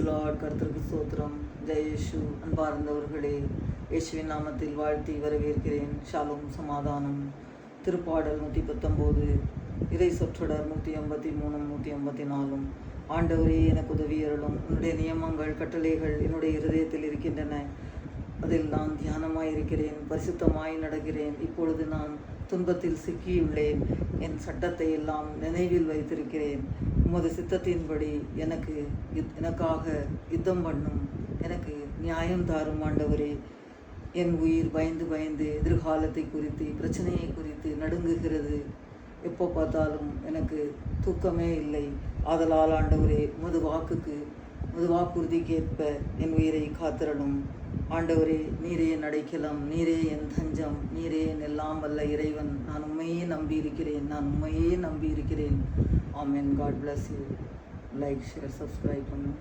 Lord, கர்த்தருக்கு ஸ்தோத்திரம். ஜெய இயேசு. அன்பார்ந்தவர்களே, இயேசுவின் நாமத்தில் வாழ்த்தி வரவேற்கிறேன். ஷாሎም, சமாதானம். திருப்பாடல் 119, இறை சொற்றொடர் 183, 184. ஆண்டவரே, எனக்கு உதவி அருளும். உன்னுடைய நியமங்கள், கட்டளைகள் என்னுடைய இருதயத்தில் இருக்கின்றன. அதில் நான் தியானமாய் இருக்கிறேன், பரிசுத்தமாய் நடக்கிறேன். இப்பொழுது நான் துன்பத்தில் சிக்கியுள்ளேன். என் சட்டத்தை எல்லாம் நினைவில் வைத்திருக்கிறேன். உமது சித்தத்தின்படி எனக்காக யுத்தம் பண்ணும். எனக்கு நியாயம் தாரும் ஆண்டவரே. என் உயிர் பயந்து பயந்து எதிர்காலத்தை குறித்து, பிரச்சனையை குறித்து நடுங்குகிறது. எப்போ பார்த்தாலும் எனக்கு தூக்கமே இல்லை. ஆதலால் ஆண்டவரே, உமது வாக்குறுதிக்கேற்ப என் உயிரை காத்திரணும். ஆண்டவரே, நீரே என் அடைக்கலம், நீரே என் தஞ்சம், நீரே என் எல்லாம் வல்ல இறைவன். நான் உண்மையே நம்பி இருக்கிறேன். Amen. God bless you. Like, share, subscribe பண்ணுங்க.